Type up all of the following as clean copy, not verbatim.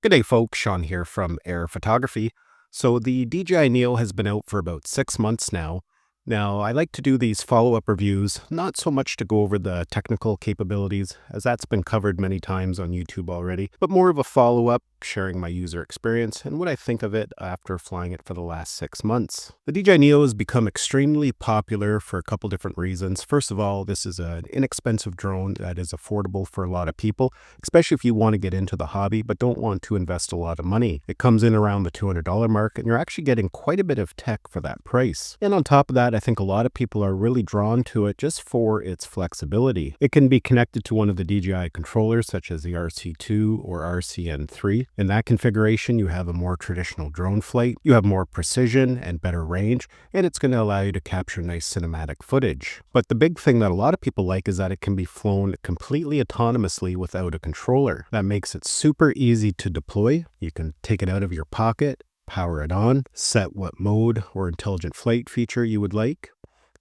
Good day, folks. Sean here from Air Photography. So the DJI Neo has been out for about 6 months now. Now, I like to do these follow-up reviews, not so much to go over the technical capabilities, as that's been covered many times on YouTube already, but more of a follow-up, sharing my user experience and what I think of it after flying it for the last 6 months. The DJI Neo has become extremely popular for a couple different reasons. First of all, this is an inexpensive drone that is affordable for a lot of people, especially if you want to get into the hobby but don't want to invest a lot of money. It comes in around the $200 mark, and you're actually getting quite a bit of tech for that price. And on top of that, I think a lot of people are really drawn to it just for its flexibility. It can be connected to one of the DJI controllers, such as the RC2 or RCN3. In that configuration, you have a more traditional drone flight, you have more precision and better range, and it's going to allow you to capture nice cinematic footage. But the big thing that a lot of people like is that it can be flown completely autonomously without a controller. That makes it super easy to deploy. You can take it out of your pocket, power it on, set what mode or intelligent flight feature you would like.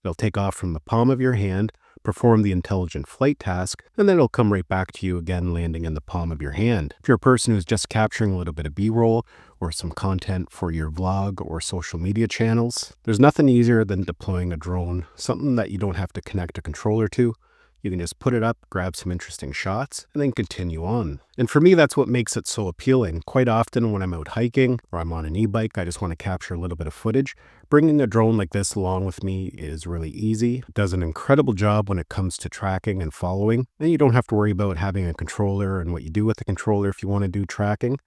It'll take off from the palm of your hand, perform the intelligent flight task, and then it'll come right back to you again, landing in the palm of your hand. If you're a person who's just capturing a little bit of B-roll or some content for your vlog or social media channels, there's nothing easier than deploying a drone, something that you don't have to connect a controller to. You can just put it up, grab some interesting shots, and then continue on. And for me, that's what makes it so appealing. Quite often when I'm out hiking or I'm on an e-bike, I just want to capture a little bit of footage. Bringing a drone like this along with me is really easy. It does an incredible job when it comes to tracking and following. And you don't have to worry about having a controller and what you do with the controller if you want to do tracking.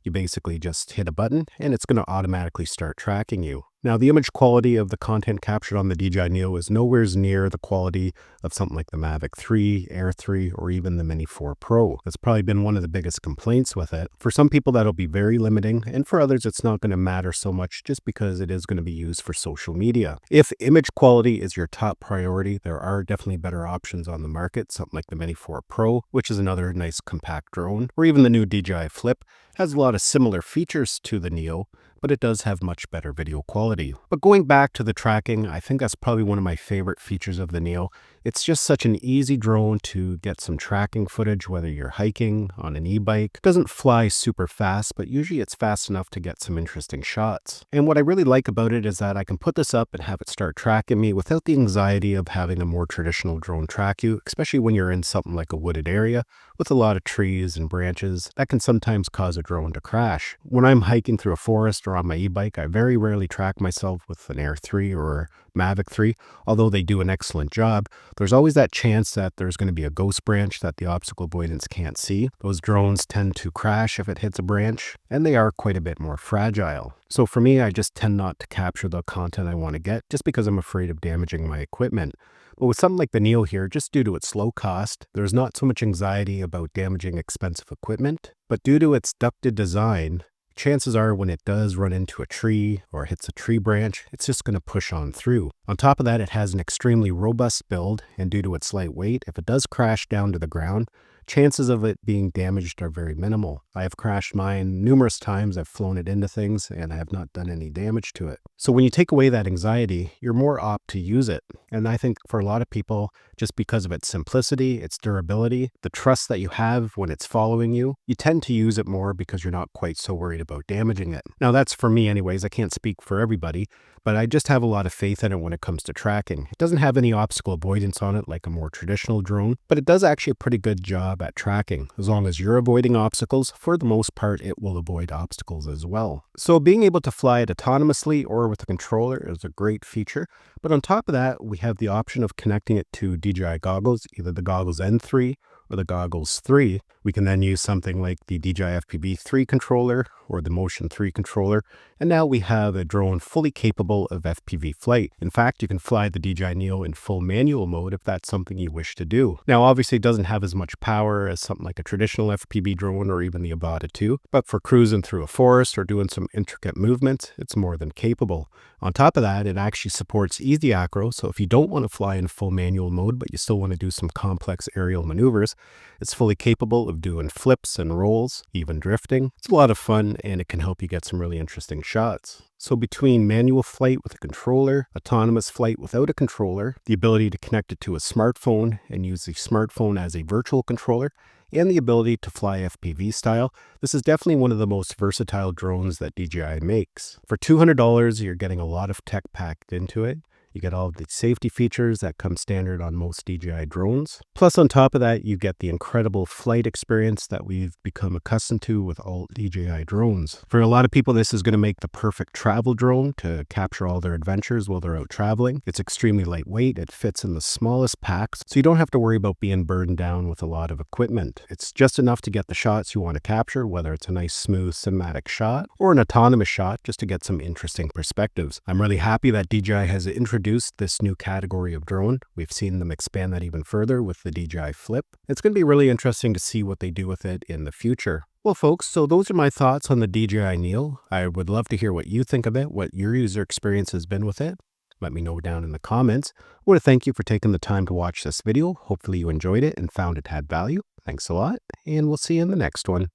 You basically just hit a button and it's going to automatically start tracking you. Now, the image quality of the content captured on the DJI Neo is nowhere near the quality of something like the Mavic 3, Air 3, or even the Mini 4 Pro. That's probably been one of the biggest complaints with it. For some people, that'll be very limiting, and for others, it's not going to matter so much just because it is going to be used for social media. If image quality is your top priority, there are definitely better options on the market, something like the Mini 4 Pro, which is another nice compact drone, or even the new DJI Flip. Has a lot of similar features to the Neo, but it does have much better video quality. But going back to the tracking, I think that's probably one of my favorite features of the Neo. It's just such an easy drone to get some tracking footage, whether you're hiking on an e-bike. It doesn't fly super fast, but usually it's fast enough to get some interesting shots. And what I really like about it is that I can put this up and have it start tracking me without the anxiety of having a more traditional drone track you, especially when you're in something like a wooded area with a lot of trees and branches. That can sometimes cause a drone to crash. When I'm hiking through a forest or on my e-bike, I very rarely track myself with an Air 3 or Mavic 3, although they do an excellent job. There's always that chance that there's going to be a ghost branch that the obstacle avoidance can't see. Those drones tend to crash if it hits a branch, and they are quite a bit more fragile. So for me, I just tend not to capture the content I want to get just because I'm afraid of damaging my equipment. But with something like the Neo here, just due to its low cost, there's not so much anxiety about damaging expensive equipment, but due to its ducted design, chances are when it does run into a tree or hits a tree branch, it's just going to push on through. On top of that, it has an extremely robust build, and due to its light weight, if it does crash down to the ground, chances of it being damaged are very minimal. I have crashed mine numerous times. I've flown it into things and I have not done any damage to it. So when you take away that anxiety, you're more apt to use it. And I think for a lot of people, just because of its simplicity, its durability, the trust that you have when it's following you, you tend to use it more because you're not quite so worried about damaging it. Now that's for me anyways. I can't speak for everybody, but I just have a lot of faith in it when it comes to tracking. It doesn't have any obstacle avoidance on it like a more traditional drone, but it does actually a pretty good job at tracking. As long as you're avoiding obstacles, for the most part, it will avoid obstacles as well. So being able to fly it autonomously or with a controller is a great feature. But on top of that, we have the option of connecting it to DJI goggles, either the Goggles N3 or the Goggles 3. We can then use something like the DJI FPV 3 controller or the Motion 3 controller, and now we have a drone fully capable of FPV flight. In fact, you can fly the DJI Neo in full manual mode if that's something you wish to do. Now, obviously, it doesn't have as much power as something like a traditional FPV drone or even the Avata 2, but for cruising through a forest or doing some intricate movements, it's more than capable. On top of that, it actually supports easy acro, so if you don't want to fly in full manual mode, but you still want to do some complex aerial maneuvers, it's fully capable of doing flips and rolls, even drifting. It's a lot of fun, and it can help you get some really interesting shots. So between manual flight with a controller, autonomous flight without a controller, the ability to connect it to a smartphone and use the smartphone as a virtual controller, and the ability to fly FPV style, this is definitely one of the most versatile drones that DJI makes. For $200, you're getting a lot of tech packed into it. You get all of the safety features that come standard on most DJI drones. Plus, on top of that, you get the incredible flight experience that we've become accustomed to with all DJI drones. For a lot of people, this is going to make the perfect travel drone to capture all their adventures while they're out traveling. It's extremely lightweight. It fits in the smallest packs, so you don't have to worry about being burdened down with a lot of equipment. It's just enough to get the shots you want to capture, whether it's a nice, smooth, cinematic shot or an autonomous shot, just to get some interesting perspectives. I'm really happy that DJI has introduced this new category of drone. We've seen them expand that even further with the DJI Flip. It's going to be really interesting to see what they do with it in the future. Well, folks, so those are my thoughts on the DJI Neo. I would love to hear what you think of it, what your user experience has been with it. Let me know down in the comments. I want to thank you for taking the time to watch this video. Hopefully you enjoyed it and found it had value. Thanks a lot, and we'll see you in the next one.